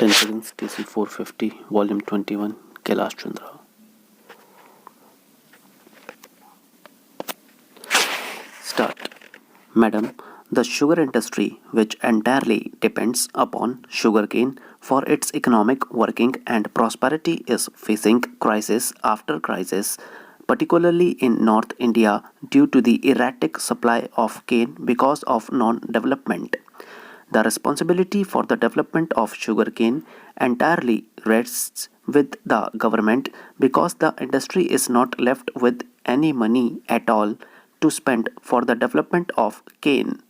10 seconds, TC 450, Volume 21, KAILASH CHANDRA. Start. Madam, the sugar industry, which entirely depends upon sugarcane for its economic working and prosperity, is facing crisis after crisis, particularly in North India due to the erratic supply of cane because of non-development. The responsibility for the development of sugarcane entirely rests with the government because the industry is not left with any money at all to spend for the development of cane.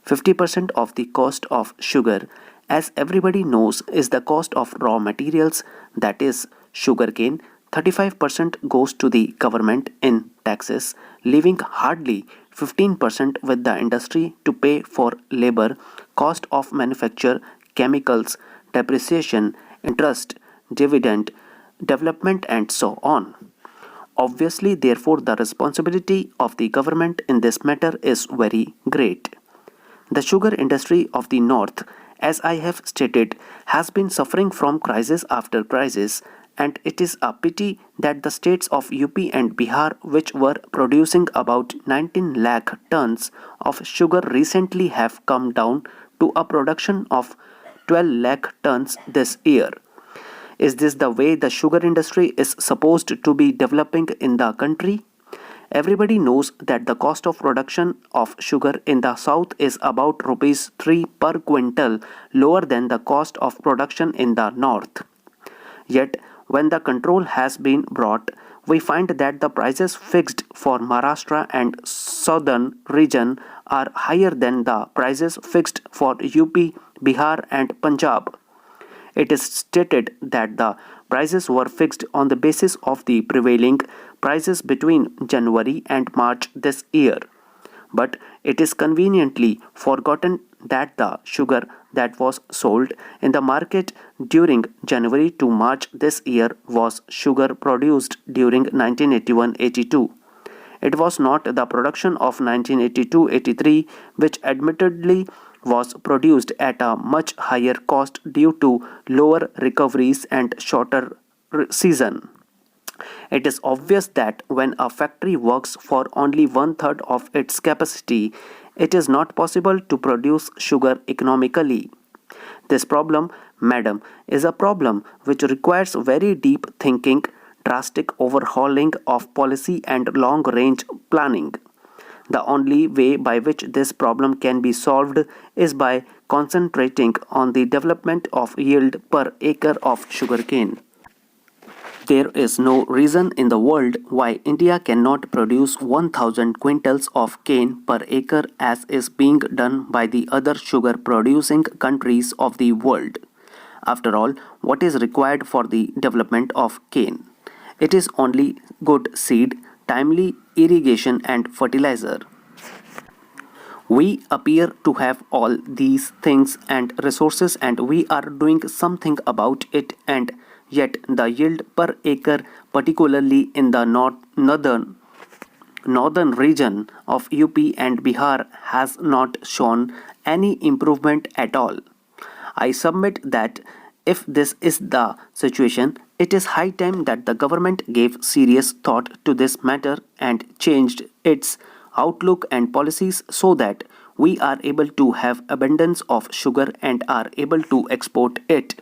50% of the cost of sugar, as everybody knows, is the cost of raw materials, that is, sugarcane. 35% goes to the government in taxes, leaving hardly 15% with the industry to pay for labor, cost of manufacture, chemicals, depreciation, interest, dividend, development, and so on. Obviously, therefore, the responsibility of the government in this matter is very great. The sugar industry of the north, as I have stated, has been suffering from crisis after crisis, and it is a pity that the states of UP and Bihar, which were producing about 19 lakh tons of sugar, recently have come down to a production of 12 lakh tons this year. Is this the way the sugar industry is supposed to be developing in the country? Everybody knows that the cost of production of sugar in the south is about rupees 3 per quintal, lower than the cost of production in the north. Yet, when the control has been brought, we find that the prices fixed for Maharashtra and southern region are higher than the prices fixed for UP, Bihar and Punjab. It is stated that the prices were fixed on the basis of the prevailing prices between January and March this year. But it is conveniently forgotten that the sugar that was sold in the market during January to March this year was sugar produced during 1981-82. It was not the production of 1982-83, which admittedly was produced at a much higher cost due to lower recoveries and shorter season. It is obvious that when a factory works for only one-third of its capacity, it is not possible to produce sugar economically. This problem, madam, is a problem which requires very deep thinking, drastic overhauling of policy and long-range planning. The only way by which this problem can be solved is by concentrating on the development of yield per acre of sugarcane. There is no reason in the world why India cannot produce 1000 quintals of cane per acre as is being done by the other sugar producing countries of the world. After all, what is required for the development of cane? It is only good seed, timely irrigation and fertilizer. We appear to have all these things and resources, and we are doing something about it, and yet the yield per acre, particularly in the northern region of UP and Bihar, has not shown any improvement at all. I submit that if this is the situation, it is high time that the government gave serious thought to this matter and changed its outlook and policies so that we are able to have abundance of sugar and are able to export it.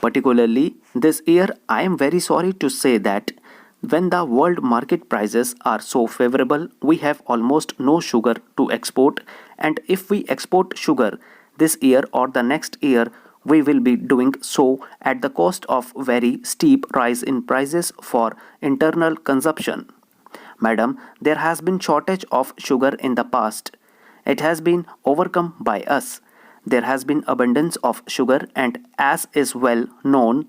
Particularly this year, I am very sorry to say that when the world market prices are so favorable, we have almost no sugar to export, and if we export sugar this year or the next year, we will be doing so at the cost of very steep rise in prices for internal consumption. Madam, there has been shortage of sugar in the past. It has been overcome by us. There has been abundance of sugar, and as is well known,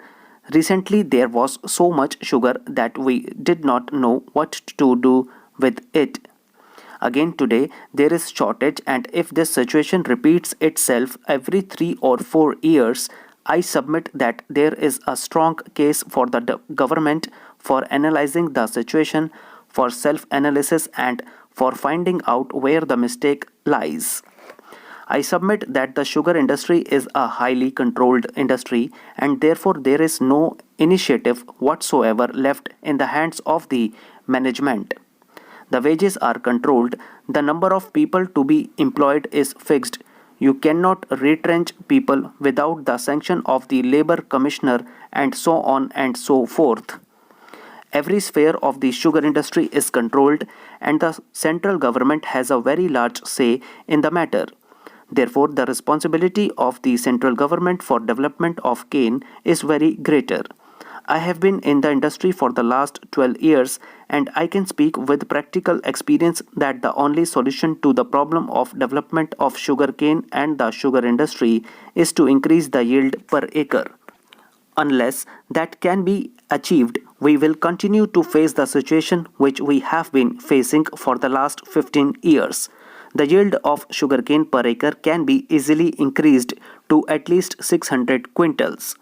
recently there was so much sugar that we did not know what to do with it. Again today there is shortage, and if this situation repeats itself every 3 or 4 years, I submit that there is a strong case for the government for analyzing the situation, for self-analysis and for finding out where the mistake lies. I submit that the sugar industry is a highly controlled industry and therefore there is no initiative whatsoever left in the hands of the management. The wages are controlled, the number of people to be employed is fixed. You cannot retrench people without the sanction of the labor commissioner and so on and so forth. Every sphere of the sugar industry is controlled and the central government has a very large say in the matter. Therefore, the responsibility of the central government for development of cane is very greater. I have been in the industry for the last 12 years and I can speak with practical experience that the only solution to the problem of development of sugarcane and the sugar industry is to increase the yield per acre. Unless that can be achieved, we will continue to face the situation which we have been facing for the last 15 years. The yield of sugarcane per acre can be easily increased to at least 600 quintals.